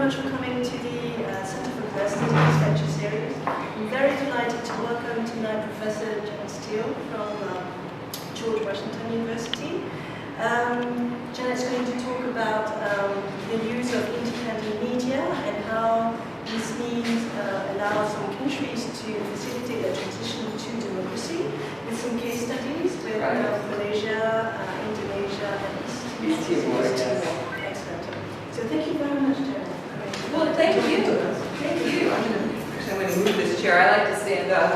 much for coming to the Center for Professionalism lecture series. I'm very delighted to welcome tonight Professor Janet Steele from George Washington University. Janet's going to talk about the use of independent media and how this means allows some countries to facilitate their transition to democracy with some case studies with Malaysia, Indonesia, and East Timor. Excellent. So thank you very much, Janet. Well, thank you. Thank you. I'm going to move this chair. I like to stand up.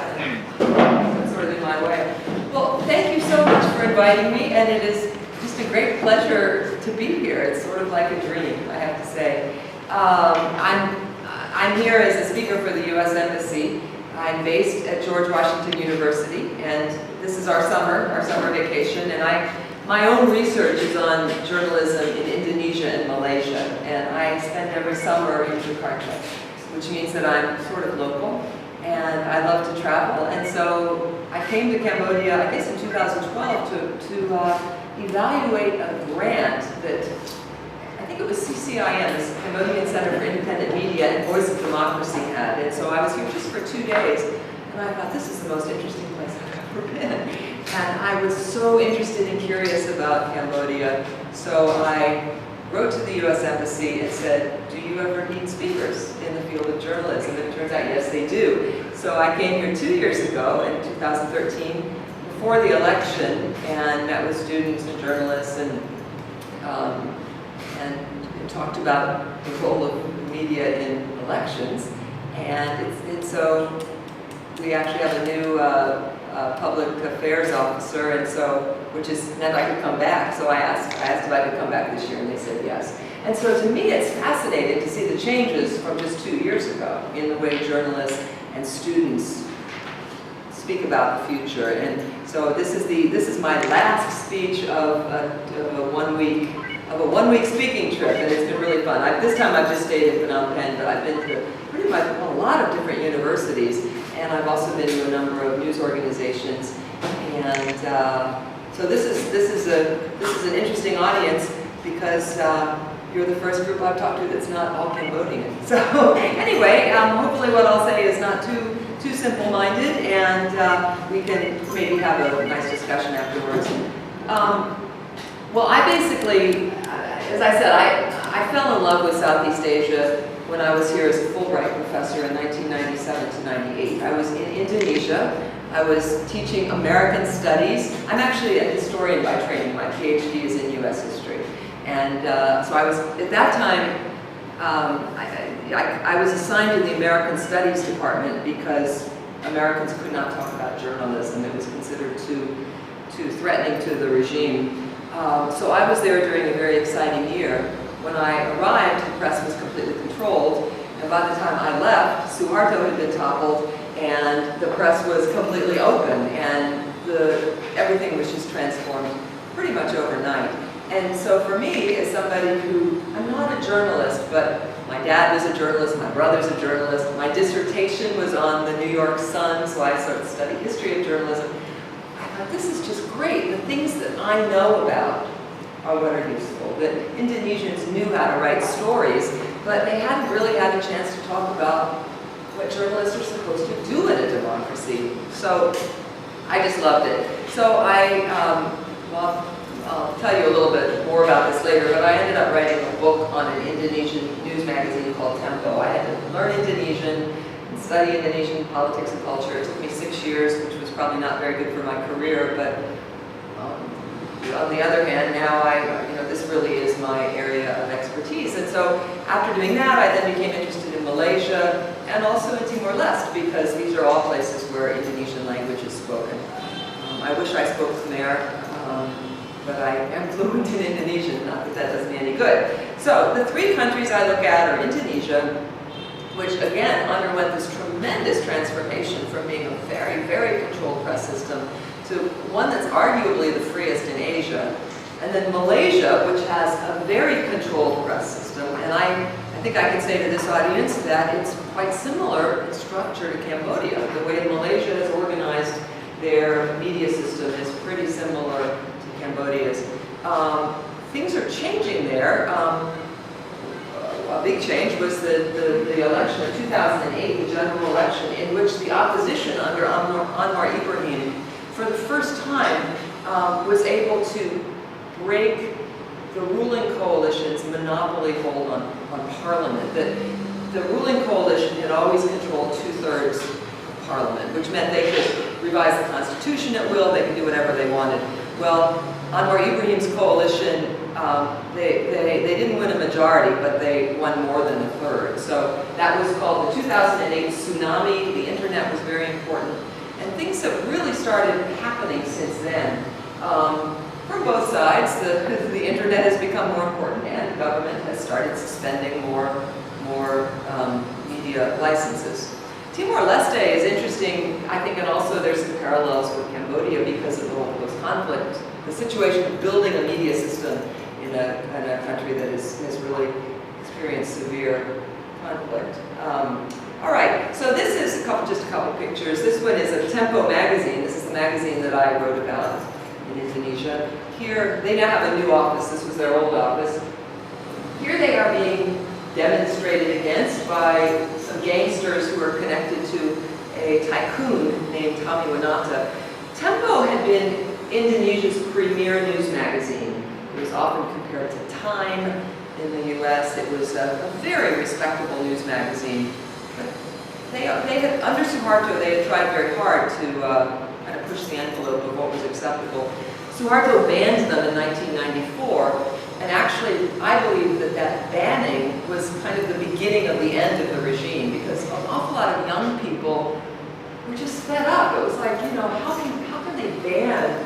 That's sort of in my way. Well, thank you so much for inviting me, and it is just a great pleasure to be here. It's sort of like a dream, I have to say. I'm here as a speaker for the U.S. Embassy. I'm based at George Washington University, and this is our summer vacation, and my own research is on journalism in Indonesia and Malaysia, and I spend every summer in Jakarta, which means that I'm sort of local, and I love to travel, and so I came to Cambodia, I guess in 2012, to evaluate a grant that, I think it was CCIM, the Cambodian Center for Independent Media and Voice of Democracy had, and so I was here just for 2 days, and I thought, this is the most interesting place I've ever been. And I was so interested and curious about Cambodia, so I wrote to the U.S. Embassy and said, do you ever need speakers in the field of journalism? And it turns out, yes, they do. So I came here 2 years ago, in 2013, before the election, and met with students and journalists and talked about the role of media in elections. And so we actually have a new public affairs officer, and so, which is meant I could come back. So I asked if I could come back this year, and they said yes. And so to me, it's fascinating to see the changes from just 2 years ago in the way journalists and students speak about the future. And so this is my last speech of a 1 week speaking trip, and it's been really fun. This time I've just stayed in Phnom Penh, but I've been to pretty much a lot of different universities. And I've also been to a number of news organizations, and so this is an interesting audience because you're the first group I've talked to that's not all Cambodian. So anyway, hopefully what I'll say is not too simple-minded, and we can maybe have a nice discussion afterwards. Well, I basically, as I said, I fell in love with Southeast Asia when I was here as a Fulbright professor in 1997 to 98. I was in Indonesia. I was teaching American studies. I'm actually a historian by training. My PhD is in U.S. history. And so I was, at that time, I was assigned to the American Studies department because Americans could not talk about journalism. It was considered too threatening to the regime. So I was there during a very exciting year. When I arrived, the press was completely controlled, and by the time I left, Suharto had been toppled, and the press was completely open, and everything was just transformed pretty much overnight. And so for me, as somebody who, I'm not a journalist, but my dad was a journalist, my brother's a journalist, my dissertation was on the New York Sun, so I sort of studied history of journalism. I thought, this is just great. The things that I know about are what are useful. That Indonesians knew how to write stories, but they hadn't really had a chance to talk about what journalists are supposed to do in a democracy. So I just loved it. So well, I'll tell you a little bit more about this later, but I ended up writing a book on an Indonesian news magazine called Tempo. I had to learn Indonesian and study Indonesian politics and culture. It took me 6 years, which was probably not very good for my career, but on the other hand, now this really is my area of expertise. And so after doing that, I then became interested in Malaysia and also in Timor-Leste, because these are all places where Indonesian language is spoken. I wish I spoke Khmer, but I am fluent in Indonesian, not that that does me any good. So the 3 countries I look at are Indonesia, which again underwent this tremendous transformation from being a very, very controlled press system to one that's arguably the freest in Asia. And then Malaysia, which has a very controlled press system, and I think I can say to this audience that it's quite similar in structure to Cambodia. The way Malaysia has organized their media system is pretty similar to Cambodia's. Things are changing there. a big change was the election of 2008, the general election, in which the opposition under Anwar Ibrahim, for the first time, was able to break the ruling coalition's monopoly hold on parliament. The ruling coalition had always controlled 2/3 of parliament, which meant they could revise the constitution at will, they could do whatever they wanted. Well, Anwar Ibrahim's coalition, they didn't win a majority, but they won more than a third. So that was called the 2008 tsunami. The internet was very important. And things have really started happening since then. From both sides, the internet has become more important, and the government has started suspending more media licenses. Timor-Leste is interesting, I think, and also there's some parallels with Cambodia because of the whole post-conflict, the situation of building a media system in a country that has really experienced severe conflict. All right, so this is just a couple pictures. This one is a Tempo magazine. This is the magazine that I wrote about in Indonesia. Here, they now have a new office. This was their old office. Here they are being demonstrated against by some gangsters who are connected to a tycoon named Tommy Winata. Tempo had been Indonesia's premier news magazine. It was often compared to Time in the US. It was a very respectable news magazine. But they had, under Suharto, they had tried very hard to kind of push the envelope of what was acceptable. Suharto banned them in 1994, and actually, I believe that banning was kind of the beginning of the end of the regime, because an awful lot of young people were just fed up. It was like, you know, how can they ban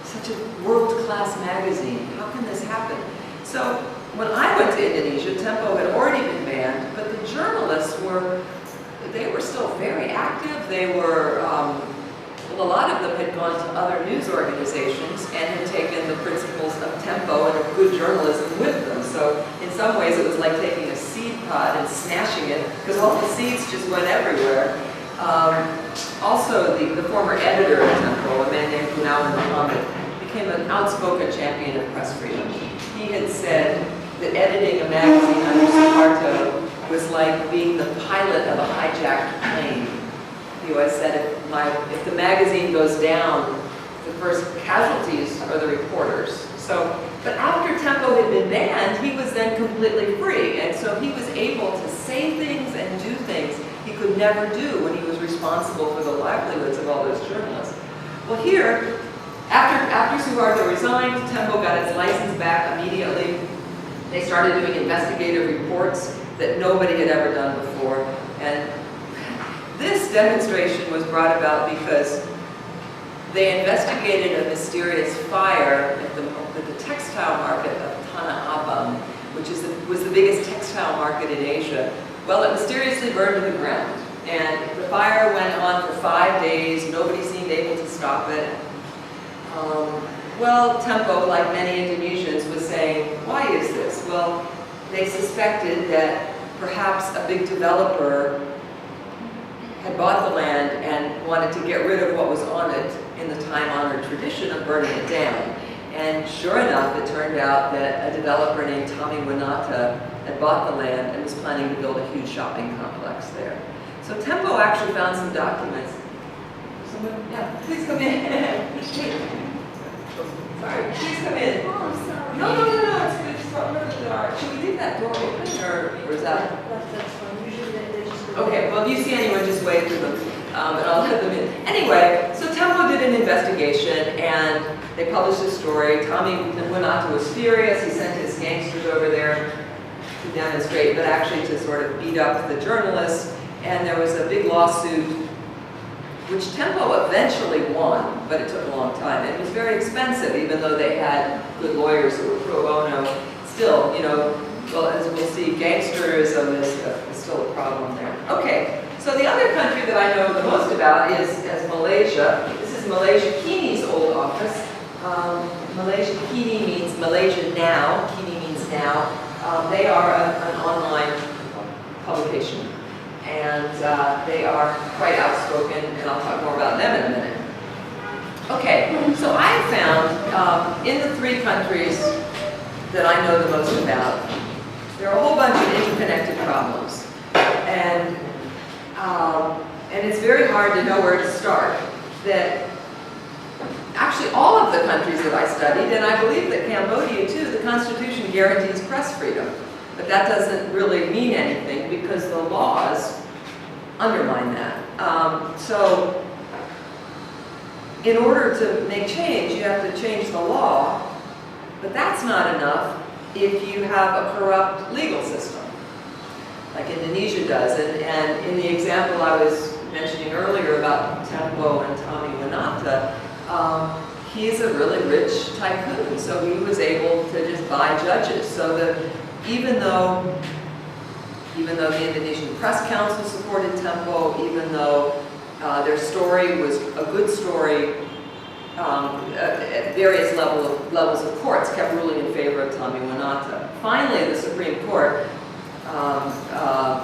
such a world-class magazine? How can this happen? So when I went to Indonesia, Tempo had already been banned, but the journalists were still very active. They were, well, a lot of them had gone to other news organizations and had taken the principles of Tempo and of good journalism with them. So in some ways it was like taking a seed pod and smashing it, because all the seeds just went everywhere. Also, the former editor of Tempo, a man named Gunawan Muhammad, became an outspoken champion of press freedom. He had said that editing a magazine under Suharto was like being the pilot of a hijacked plane. He always said, if the magazine goes down, the first casualties are the reporters. So, but after Tempo had been banned, he was then completely free, and so he was able to say things and do things he could never do when he was responsible for the livelihoods of all those journalists. Well, here, after Suharto resigned, Tempo got its license back immediately. They started doing investigative reports that nobody had ever done before, and this demonstration was brought about because they investigated a mysterious fire at the textile market of Tanah Abang, which was the biggest textile market in Asia. Well, it mysteriously burned to the ground, and the fire went on for 5 days. Nobody seemed able to stop it. Well, Tempo, like many Indonesians, was saying, why is this? Well, they suspected that perhaps a big developer had bought the land and wanted to get rid of what was on it in the time-honored tradition of burning it down. And sure enough, it turned out that a developer named Tommy Winata had bought the land and was planning to build a huge shopping complex there. So Tempo actually found some documents. Someone, yeah, please come in. Sorry, please come in. Oh, I'm sorry. No, it's good. Just open the door. Should we leave that door open, or is that? That's fine. Usually they just go. Okay, well, if you see anyone, just wave to them, and I'll let them in. Anyway, so Tempo did an investigation, and they published a story. Tommy Winata was furious. He sent his gangsters over there to demonstrate, but actually to sort of beat up the journalists. And there was a big lawsuit, which Tempo eventually won, but it took a long time. It was very expensive, even though they had good lawyers who were pro bono. Still, you know, well, as we'll see, gangsterism is still a problem there. Okay, so the other country that I know the most about is Malaysia. This is Malaysia Kini's old office. Malaysia Kini means Malaysia Now. Kini means now. They are an online publication. And they are quite outspoken, and I'll talk more about them in a minute. Okay, so I found in the 3 countries that I know the most about, there are a whole bunch of interconnected problems. And it's very hard to know where to start. That actually all of the countries that I studied, and I believe that Cambodia too, the Constitution guarantees press freedom. But that doesn't really mean anything because the laws undermine that. So in order to make change, you have to change the law, but that's not enough if you have a corrupt legal system, like Indonesia does. And in the example I was mentioning earlier about Tempo and Tommy Winata, he's a really rich tycoon, so he was able to just buy judges. So that even though the Indonesian Press Council supported Tempo, even though their story was a good story, at various levels of courts kept ruling in favor of Tommy Winata. Finally, the Supreme Court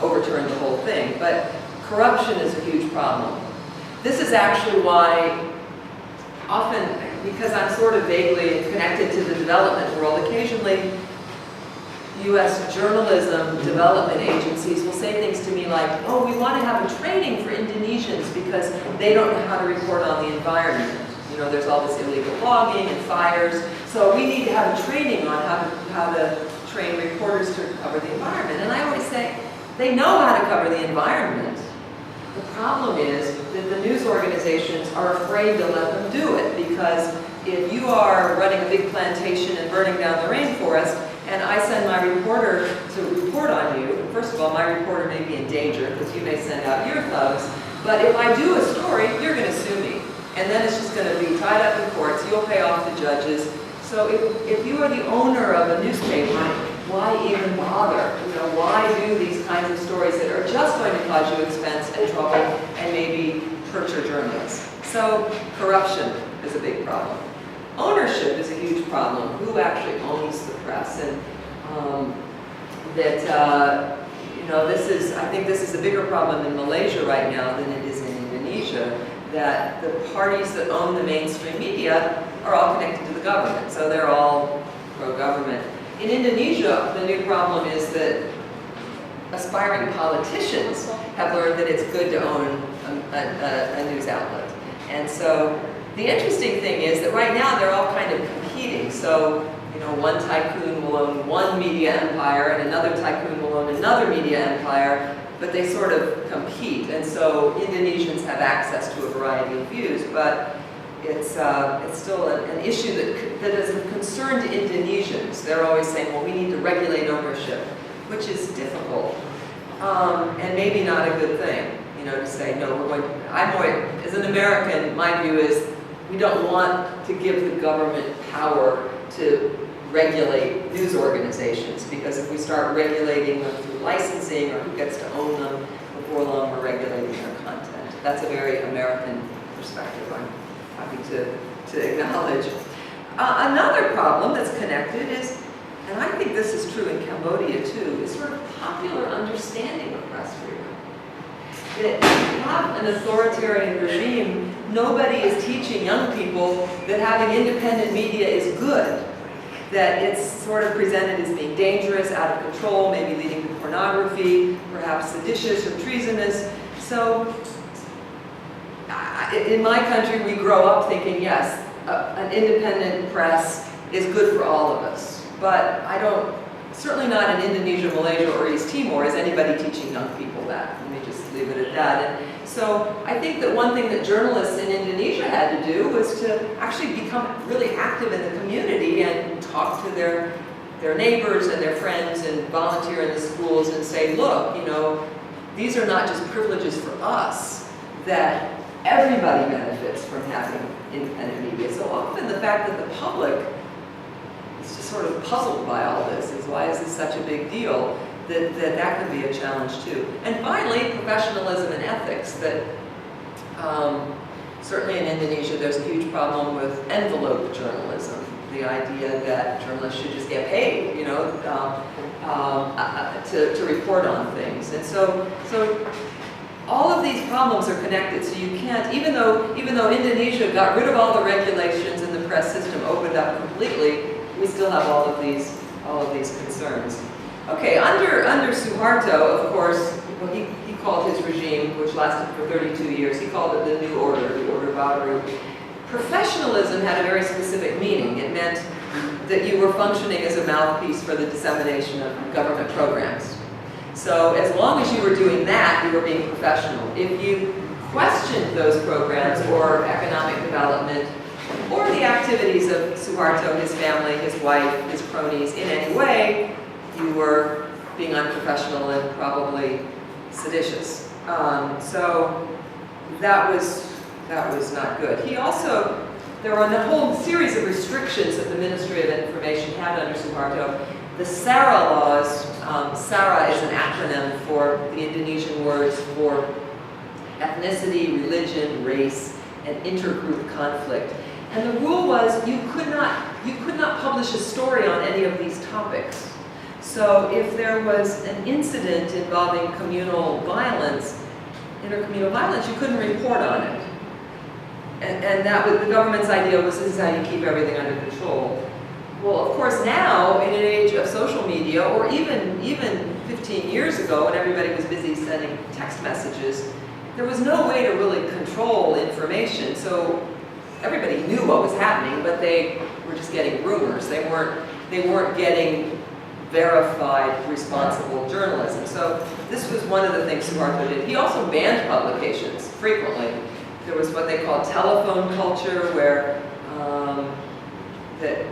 overturned the whole thing, but corruption is a huge problem. This is actually why often, because I'm sort of vaguely connected to the development world, occasionally U.S. journalism development agencies will say things to me like, oh, we want to have a training for Indonesians because they don't know how to report on the environment. You know, there's all this illegal logging and fires, so we need to have a training on how to train reporters to cover the environment. And I always say, they know how to cover the environment. The problem is that the news organizations are afraid to let them do it, because if you are running a big plantation and burning down the rainforest, and I send my reporter to report on you, first of all, my reporter may be in danger because you may send out your thugs, but if I do a story, you're going to sue me. And then it's just going to be tied up in courts, you'll pay off the judges. So if you are the owner of a newspaper, why even bother? You know, why do these kinds of stories that are just going to cause you expense and trouble and maybe hurt your journalists? So corruption is a big problem. Ownership is a huge problem. Who actually owns the press? And you know, I think this is a bigger problem in Malaysia right now than it is in Indonesia, that the parties that own the mainstream media are all connected to the government, so they're all pro-government. In Indonesia, the new problem is that aspiring politicians have learned that it's good to own a news outlet. And so the interesting thing is that right now they're all kind of competing. So, you know, one tycoon will own one media empire and another tycoon will own another media empire, but they sort of compete. And so Indonesians have access to a variety of views, but it's still an issue that is of concern to Indonesians. They're always saying, well, we need to regulate ownership, which is difficult and maybe not a good thing. You know, to say, no, as an American, my view is we don't want to give the government power to regulate news organizations, because if we start regulating them through licensing or who gets to own them, before long we're regulating their content. That's a very American perspective I'm happy to acknowledge. Another problem that's connected is, and I think this is true in Cambodia too, is sort of popular understanding of press freedom. That if you have an authoritarian regime, nobody is teaching young people that having independent media is good. That it's sort of presented as being dangerous, out of control, maybe leading to pornography, perhaps seditious or treasonous. So in my country, we grow up thinking, yes, an independent press is good for all of us. But certainly not in Indonesia, Malaysia, or East Timor is anybody teaching young people that. Let me just leave it at that. And so I think that one thing that journalists in Indonesia had to do was to actually become really active in the community and talk to their neighbors and their friends and volunteer in the schools and say, look, you know, these are not just privileges for us, that everybody benefits from having independent media. So often the fact that the public is just sort of puzzled by all this is, why is this such a big deal? That could be a challenge too. And finally, professionalism and ethics. That certainly in Indonesia, there's a huge problem with envelope journalism. The idea that journalists should just get paid, you know, to report on things. And so all of these problems are connected. So you can't, even though Indonesia got rid of all the regulations and the press system opened up completely, we still have all of these concerns. Okay, under Suharto, of course, well, he called his regime, which lasted for 32 years, he called it the New Order, the Order Baru. Professionalism had a very specific meaning. It meant that you were functioning as a mouthpiece for the dissemination of government programs. So as long as you were doing that, you were being professional. If you questioned those programs or economic development or the activities of Suharto, his family, his wife, his cronies in any way, you were being unprofessional and probably seditious. So that was not good. He also, there were a whole series of restrictions that the Ministry of Information had under Suharto. The Sara laws, Sara is an acronym for the Indonesian words for ethnicity, religion, race, and intergroup conflict. And the rule was you could not publish a story on any of these topics. So if there was an incident involving communal violence, intercommunal violence, you couldn't report on it. And that was, the government's idea was, this is how you keep everything under control. Well, of course, now, in an age of social media, or even 15 years ago, when everybody was busy sending text messages, there was no way to really control information. So everybody knew what was happening, but they were just getting rumors. They weren't getting verified, responsible journalism. So this was one of the things Suharto did. He also banned publications frequently. There was what they called telephone culture, where the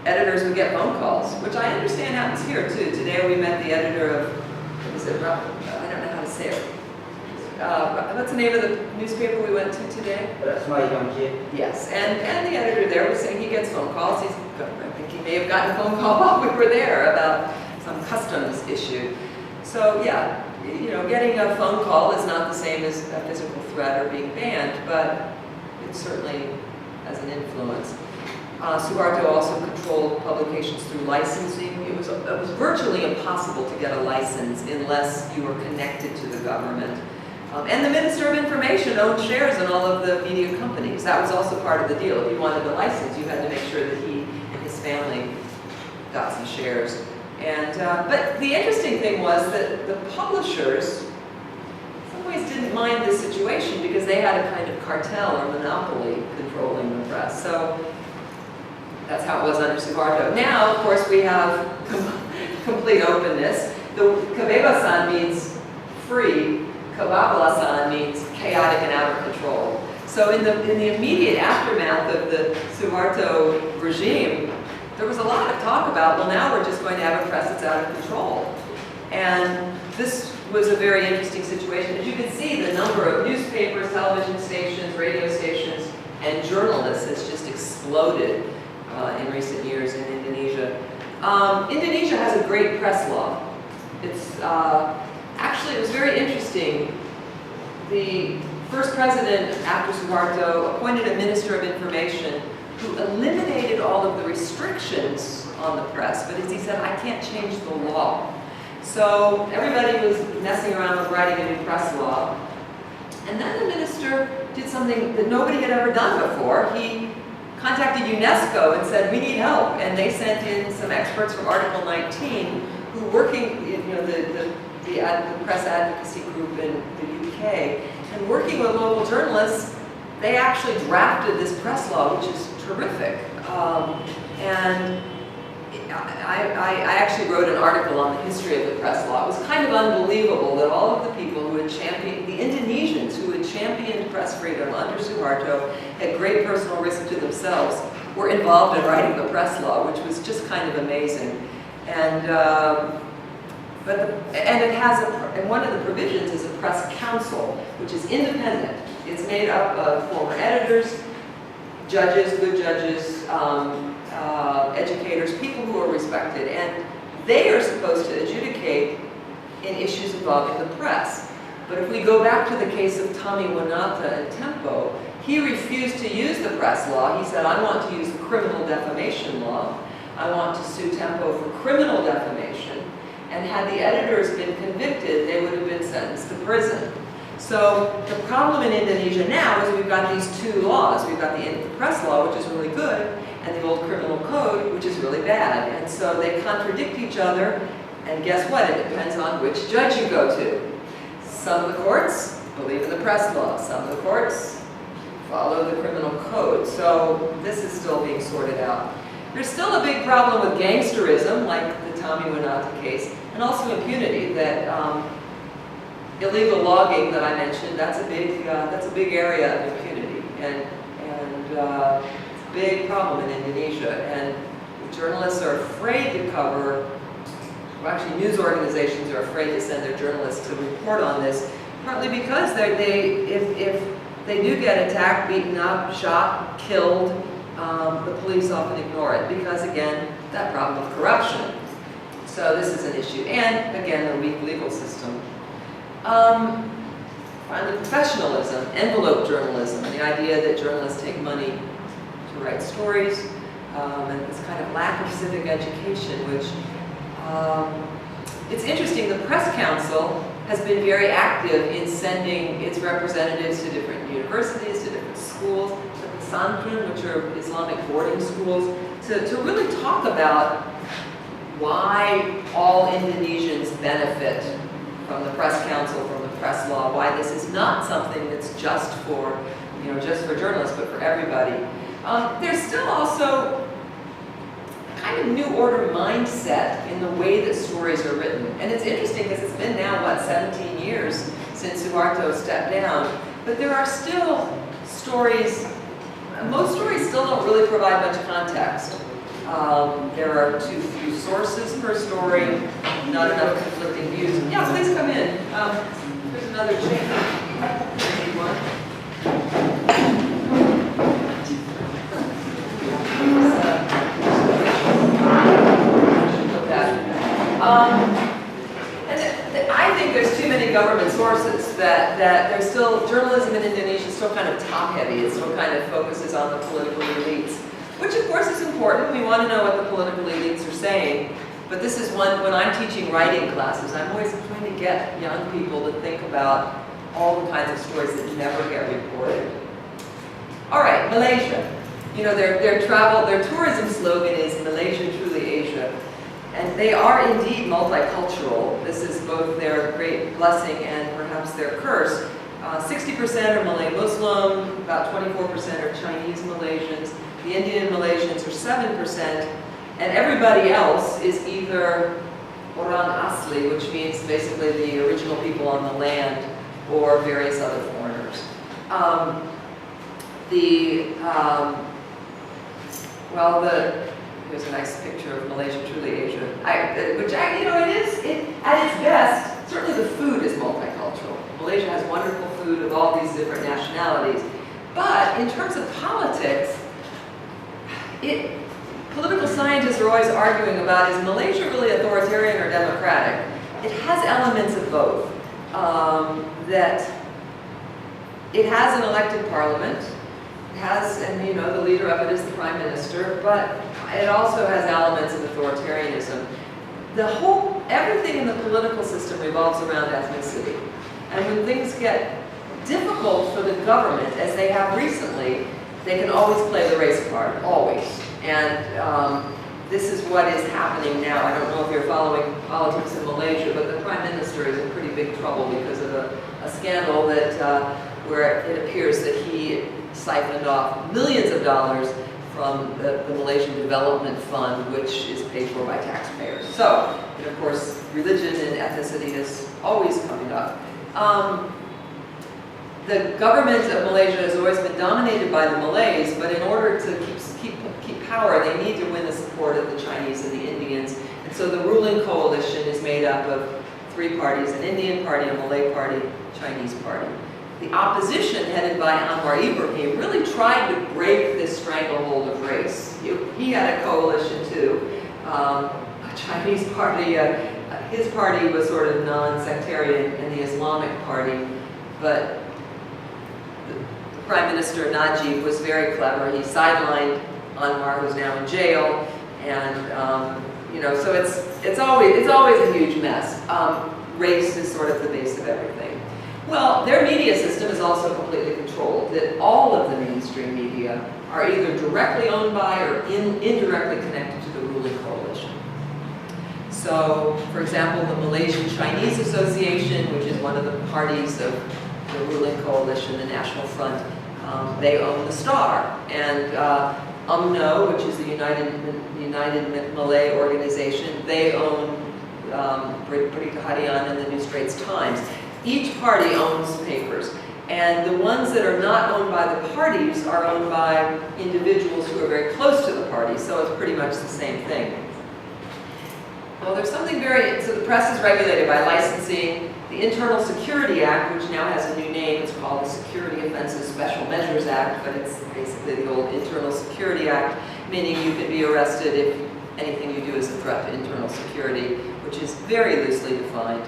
editors would get phone calls, which I understand happens here too. Today we met the editor of, what is it, I don't know how to say it. What's the name of the newspaper we went to today? Yes, and the editor there was saying he gets phone calls. I think he may have gotten a phone call while we were there about some customs issue. So yeah, you know, getting a phone call is not the same as a physical threat or being banned, but it certainly has an influence. Suharto also controlled publications through licensing. It was virtually impossible to get a license unless you were connected to the government. And the Minister of Information owned shares in all of the media companies. That was also part of the deal. If you wanted a license, you had to make sure that he and his family got some shares. And but the interesting thing was that the publishers, in some ways, didn't mind this situation because they had a kind of cartel or monopoly controlling the press. So that's how it was under Suharto. Now, of course, we have complete openness. The kebebasan means free. Kebablasan means chaotic and out of control. So in the immediate aftermath of the Suharto regime, there was a lot of talk about, well, now we're just going to have a press that's out of control. And this was a very interesting situation. As you can see, the number of newspapers, television stations, radio stations, and journalists has just exploded in recent years in Indonesia. Indonesia has a great press law. It's actually, it was very interesting. The first president after Suharto appointed a Minister of Information who eliminated all of the restrictions on the press, but as he said, I can't change the law. So everybody was messing around with writing a new press law. And then the minister did something that nobody had ever done before. He contacted UNESCO and said, we need help. And they sent in some experts from Article 19 who were working, you know, the press advocacy group in the UK, and working with local journalists, they actually drafted this press law, which is terrific. And I actually wrote an article on the history of the press law. It was kind of unbelievable that all of the people who had championed, the Indonesians who had championed press freedom under Suharto, at great personal risk to themselves, were involved in writing the press law, which was just kind of amazing. And and one of the provisions is a press council, which is independent. It's made up of former editors, judges, good judges, educators, people who are respected, and they are supposed to adjudicate in issues involving the press. But if we go back to the case of Tommy Winata and Tempo, he refused to use the press law. He said, I want to use the criminal defamation law. I want to sue Tempo for criminal defamation. And had the editors been convicted, they would have been sentenced to prison. So the problem in Indonesia now is we've got these two laws. We've got the press law, which is really good, and the old criminal code, which is really bad. And so they contradict each other. And guess what? It depends on which judge you go to. Some of the courts believe in the press law. Some of the courts follow the criminal code. So this is still being sorted out. There's still a big problem with gangsterism, like the Tommy Winata case, and also impunity. That illegal logging that I mentioned, that's a big area of impunity, and it's a big problem in Indonesia. And journalists are afraid to cover. Well, actually, news organizations are afraid to send their journalists to report on this, partly because if they do get attacked, beaten up, shot, killed, the police often ignore it because, again, that problem of corruption. So this is an issue. And, again, a weak legal system. Finally, professionalism, envelope journalism, and the idea that journalists take money to write stories, and this kind of lack of civic education, which it's interesting. The Press Council has been very active in sending its representatives to different universities, to different schools, to pesantren, which are Islamic boarding schools, to really talk about why all Indonesians benefit from the Press Council, from the press law, why this is not something that's just for journalists, but for everybody. There's still also kind of new order mindset in the way that stories are written. And it's interesting because it's been now, 17 years since Suharto stepped down. But there are still stories, most stories still don't really provide much context. There are too few sources per story, not enough conflicting views. Yeah, please come in. There's another chair. Need one? And I think there's too many government sources that there's still, journalism in Indonesia is still kind of top-heavy. It still kind of focuses on the political elites, which of course is important. We want to know what the political elites are saying. But this is one, when I'm teaching writing classes, I'm always trying to get young people to think about all the kinds of stories that never get reported. All right, Malaysia. You know, their tourism slogan is Malaysia, truly Asia. And they are indeed multicultural. This is both their great blessing and perhaps their curse. 60% are Malay Muslim, about 24% are Chinese Malaysians. The Indian Malaysians are 7%, and everybody else is either Orang Asli, which means basically the original people on the land, or various other foreigners. Here's a nice picture of Malaysia, truly Asia. It is, at its best, certainly the food is multicultural. Malaysia has wonderful food of all these different nationalities. But in terms of politics, political scientists are always arguing about, is Malaysia really authoritarian or democratic? It has elements of both. That it has an elected parliament, and the leader of it is the prime minister, but it also has elements of authoritarianism. Everything in the political system revolves around ethnicity. And when things get difficult for the government, as they have recently, they can always play the race card, always. And this is what is happening now. I don't know if you're following politics in Malaysia, but the prime minister is in pretty big trouble because of a scandal where it appears that he siphoned off millions of dollars from the Malaysian Development Fund, which is paid for by taxpayers. So, and of course, religion and ethnicity is always coming up. The government of Malaysia has always been dominated by the Malays, but in order to keep power, they need to win the support of the Chinese and the Indians. And so the ruling coalition is made up of three parties: an Indian party, a Malay party, Chinese party. The opposition, headed by Anwar Ibrahim, really tried to break this stranglehold of race. He had a coalition too, a Chinese party. His party was sort of non-sectarian, and the Islamic party. But the Prime Minister Najib was very clever. He sidelined Anwar, who's now in jail, and so it's always a huge mess. Race is sort of the base of everything. Well, their media system is also completely controlled. That all of the mainstream media are either directly owned by or indirectly connected to the ruling coalition. So, for example, the Malaysian Chinese Association, which is one of the parties of the ruling coalition, the National Front, they own the Star. And UMNO, which is the United Malay Organization, they own Berita Harian and the New Straits Times. Each party owns papers. And the ones that are not owned by the parties are owned by individuals who are very close to the party, so it's pretty much the same thing. Well, there's something so the press is regulated by licensing. The Internal Security Act, which now has a new name, it's called the Security Offenses Special Measures Act, but it's basically the old Internal Security Act, meaning you can be arrested if anything you do is a threat to internal security, which is very loosely defined.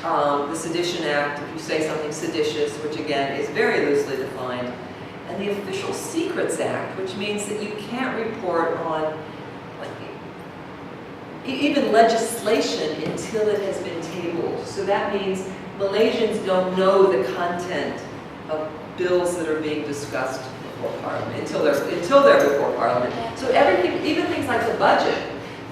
The Sedition Act, if you say something seditious, which again is very loosely defined. And the Official Secrets Act, which means that you can't report on even legislation until it has been tabled. So that means Malaysians don't know the content of bills that are being discussed before Parliament until they're before Parliament. So everything, even things like the budget,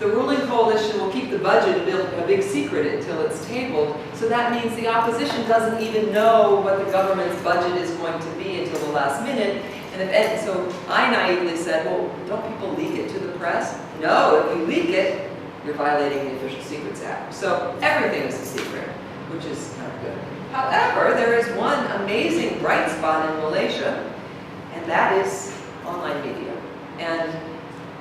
the ruling coalition will keep the budget a big secret until it's tabled. So that means the opposition doesn't even know what the government's budget is going to be until the last minute. And so I naively said, well, don't people leak it to the press? No, if you leak it, you're violating the Official Secrets Act. So everything is a secret, which is not good. However, there is one amazing bright spot in Malaysia, and that is online media. And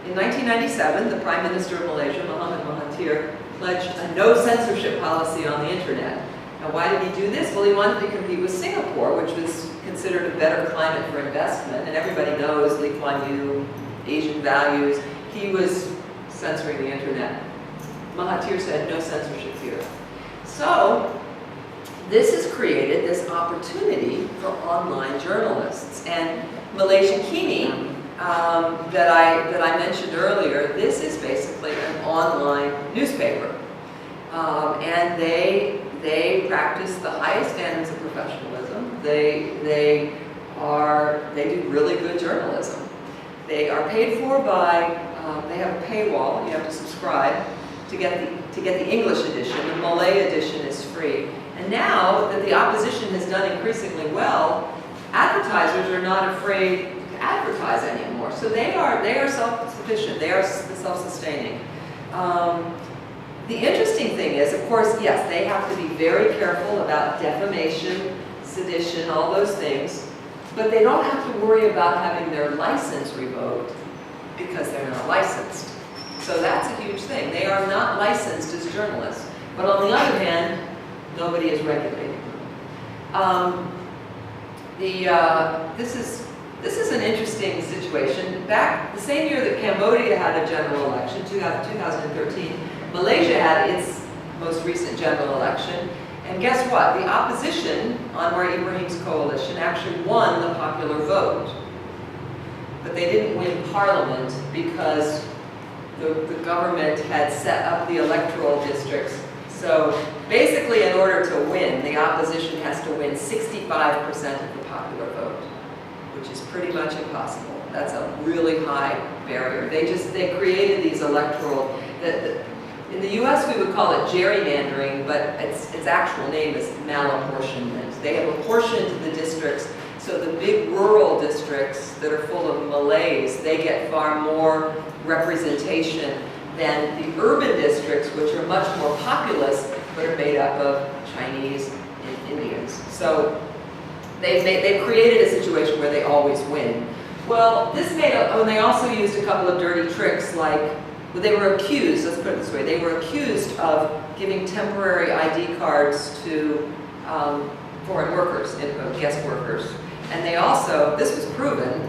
in 1997, the Prime Minister of Malaysia, Muhammad Mahathir, pledged a no censorship policy on the internet. Now, why did he do this? Well, he wanted to compete with Singapore, which was considered a better climate for investment, and everybody knows Lee Kuan Yew, Asian values. He was censoring the internet. Mahathir said no censorship here. So this has created this opportunity for online journalists. And Malaysian Kini, that I mentioned earlier, this is basically an online newspaper. And they practice the highest standards of professionalism. They do really good journalism. They are paid for by, they have a paywall, you have to subscribe to get the English edition. The Malay edition is free. And now that the opposition has done increasingly well, advertisers are not afraid to advertise anymore. So they are self-sufficient, they are self-sustaining. The interesting thing is, of course, yes, they have to be very careful about defamation, sedition, all those things, but they don't have to worry about having their license revoked because they're not licensed. So that's a huge thing. They are not licensed as journalists. But on the other hand, nobody is regulating them. This is an interesting situation. Back the same year that Cambodia had a general election, 2013, Malaysia had its most recent general election. And guess what? The opposition, Anwar Ibrahim's coalition, actually won the popular vote. But they didn't win parliament because the government had set up the electoral districts. So basically, in order to win, the opposition has to win 65% of the popular vote, which is pretty much impossible. That's a really high barrier. They created these electoral, in the US we would call it gerrymandering, but its actual name is malapportionment. They have apportioned the districts, so the big rural districts that are full of Malays, they get far more representation than the urban districts, which are much more populous, but are made up of Chinese and Indians. So they've created a situation where they always win. Well, they also used a couple of dirty tricks, like, well, they were accused, let's put it this way, they were accused of giving temporary ID cards to foreign workers, guest workers. And they also, this was proven,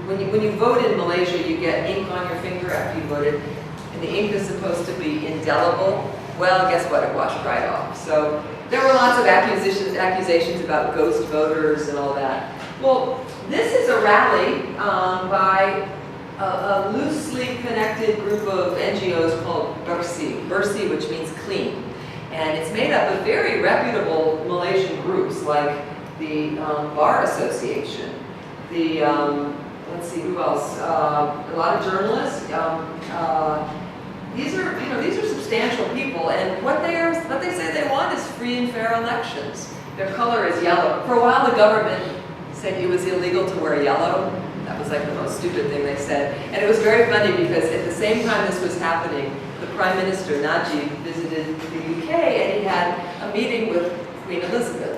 when you vote in Malaysia, you get ink on your finger after you voted, and the ink is supposed to be indelible. Well, guess what? It washed right off. So there were lots of accusations about ghost voters and all that. Well, this is a rally by a loosely connected group of NGOs called Bersih, which means clean. And it's made up of very reputable Malaysian groups like the Bar Association, let's see, who else? A lot of journalists, these are, you know, these are substantial people, and what they say they want is free and fair elections. Their color is yellow. For a while, the government said it was illegal to wear yellow. That was like the most stupid thing they said. And it was very funny because at the same time this was happening, the Prime Minister, Najib, visited the UK and he had a meeting with Queen Elizabeth.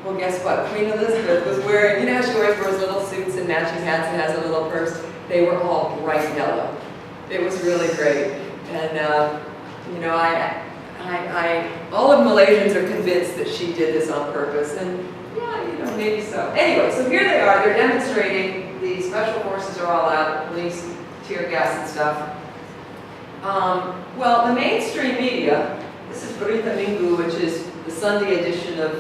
Well, guess what? Queen Elizabeth was wearing, you know how she always wears little suits and matching hats and has a little purse? They were all bright yellow. It was really great. And, you know, all of Malaysians are convinced that she did this on purpose. And yeah, you know, maybe so. Anyway, so here they are. They're demonstrating. The special forces are all out, police, tear gas and stuff. Well, the mainstream media, this is Berita Minggu, which is the Sunday edition of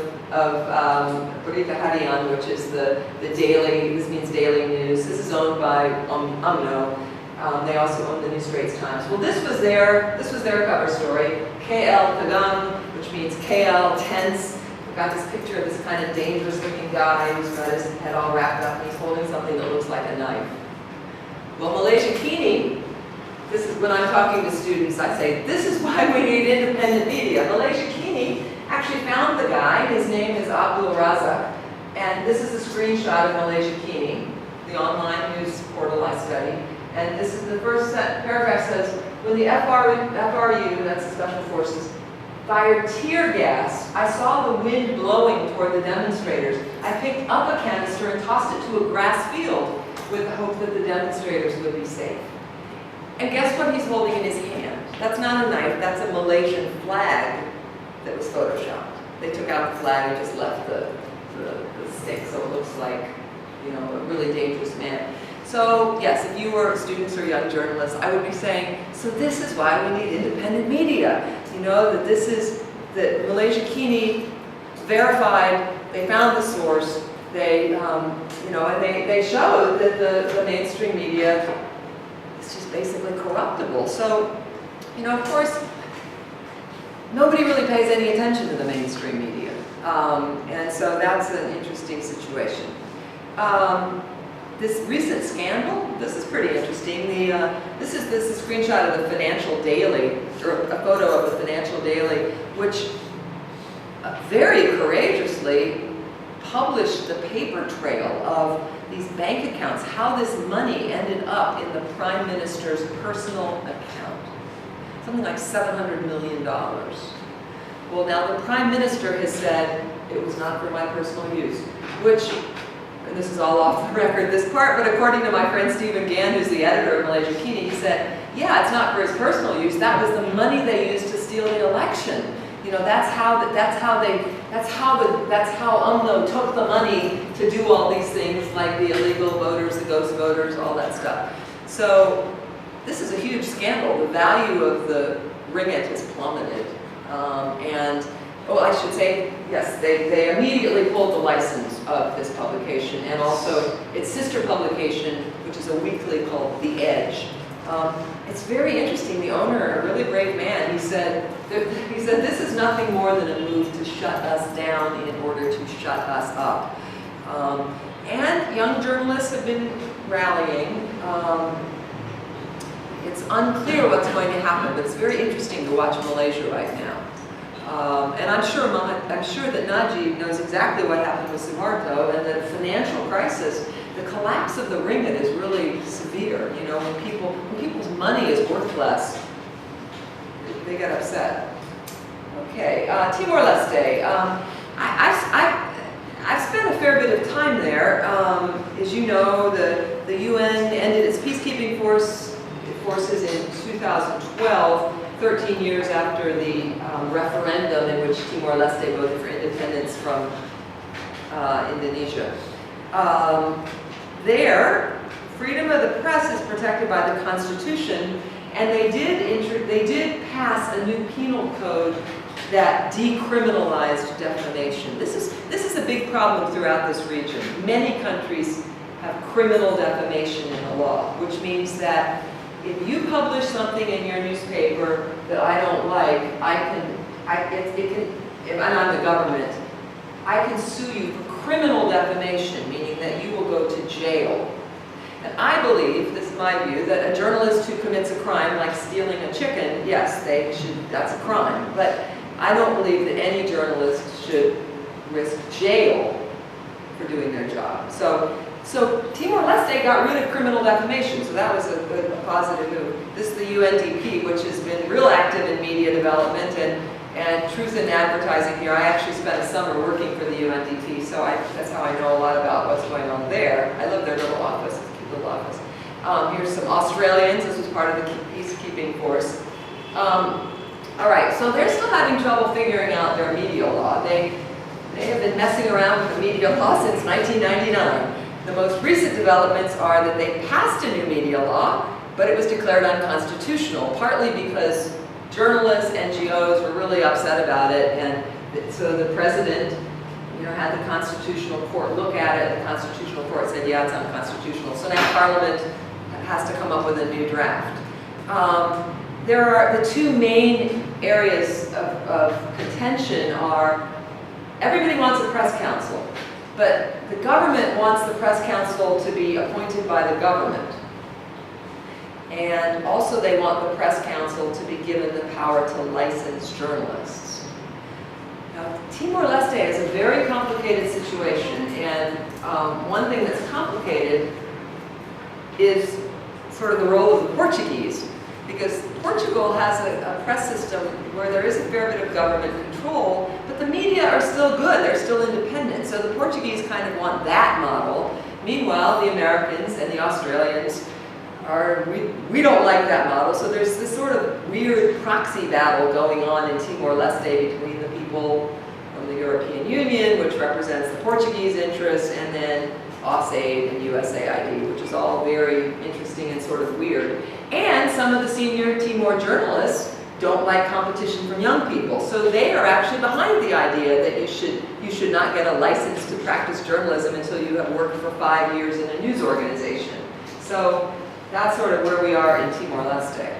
Berita Harian, which is the daily, this means daily news. This is owned by UMNO. They also own the New Straits Times. Well, this was their cover story. KL Tegang, which means KL tense. We've got this picture of this kind of dangerous-looking guy who's got his head all wrapped up and he's holding something that looks like a knife. Well, Malaysia Kini, this is when I'm talking to students, I say, this is why we need independent media. Malaysia Kini actually found the guy. His name is Abdul Razak. And this is a screenshot of Malaysia Kini, the online news portal I study. And this is the first paragraph says, when the FRU, that's the Special Forces, fired tear gas, I saw the wind blowing toward the demonstrators. I picked up a canister and tossed it to a grass field with the hope that the demonstrators would be safe. And guess what he's holding in his hand? That's not a knife, that's a Malaysian flag that was photoshopped. They took out the flag and just left the stick, so it looks like, you know, a really dangerous man. So yes, if you were students or young journalists, I would be saying, so this is why we need independent media. You know, that this is, that Malaysia Kini verified, they found the source, they, you know, and they showed that the mainstream media is just basically corruptible. So, you know, of course, nobody really pays any attention to the mainstream media. And so that's an interesting situation. This recent scandal, this is pretty interesting. This is a screenshot of the Financial Daily, or a photo of the Financial Daily, which very courageously published the paper trail of these bank accounts, how this money ended up in the Prime Minister's personal account. Something like $700 million. Well, now the Prime Minister has said it was not for my personal use, which, and this is all off the record, this part, but according to my friend Stephen Gann, who's the editor of Malaysia Kini, he said, yeah, it's not for his personal use, that was the money they used to steal the election. You know, that's how UMNO took the money to do all these things, like the illegal voters, the ghost voters, all that stuff. So this is a huge scandal. The value of the ringgit has plummeted. And, oh, I should say, yes, they immediately pulled the license of this publication and also its sister publication, which is a weekly called The Edge. It's very interesting. The owner, a really brave man, he said, this is nothing more than a move to shut us down in order to shut us up. And young journalists have been rallying. It's unclear what's going to happen, but it's very interesting to watch Malaysia right now. And I'm sure that Najib knows exactly what happened with Suharto, and the financial crisis, the collapse of the ringgit is really severe. You know, when people's money is worth less, they get upset. Okay, Timor-Leste. I've spent a fair bit of time there. As you know, the UN ended its peacekeeping forces in 2012. 13 years after the referendum in which Timor-Leste voted for independence from Indonesia. There, freedom of the press is protected by the Constitution, and they did pass a new penal code that decriminalized defamation. This is a big problem throughout this region. Many countries have criminal defamation in the law, which means that if you publish something in your newspaper that I don't like, and I'm the government, I can sue you for criminal defamation, meaning that you will go to jail. And I believe, this is my view, that a journalist who commits a crime like stealing a chicken, yes, that's a crime. But I don't believe that any journalist should risk jail for doing their job. So Timor-Leste got rid of criminal defamation, so that was a positive move. This is the UNDP, which has been real active in media development and truth in advertising here. I actually spent a summer working for the UNDP, so that's how I know a lot about what's going on there. I love their little office, it's a cute little office. Here's some Australians. This was part of the peacekeeping force. All right, so they're still having trouble figuring out their media law. They have been messing around with the media law since 1999. The most recent developments are that they passed a new media law, but it was declared unconstitutional, partly because journalists, NGOs were really upset about it, and so the president, had the Constitutional Court look at it, and the Constitutional Court said, yeah, it's unconstitutional. So now Parliament has to come up with a new draft. There are the two main areas of contention are, everybody wants a press council, but the government wants the press council to be appointed by the government. And also they want the press council to be given the power to license journalists. Now, Timor-Leste is a very complicated situation, and one thing that's complicated is sort of the role of the Portuguese, because Portugal has a press system where there is a fair bit of government control, but the media are still good, they're still independent. So the Portuguese kind of want that model. Meanwhile, the Americans and the Australians we don't like that model. So there's this sort of weird proxy battle going on in Timor-Leste between the people from the European Union, which represents the Portuguese interests, and then AusAid and USAID, which is all very interesting and sort of weird. And some of the senior Timor journalists don't like competition from young people. So they are actually behind the idea that you should not get a license to practice journalism until you have worked for 5 years in a news organization. So that's sort of where we are in Timor-Leste.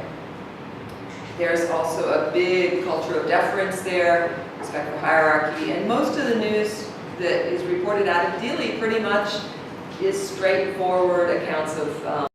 There's also a big culture of deference there, respect for hierarchy, and most of the news that is reported out of Dili pretty much is straightforward accounts of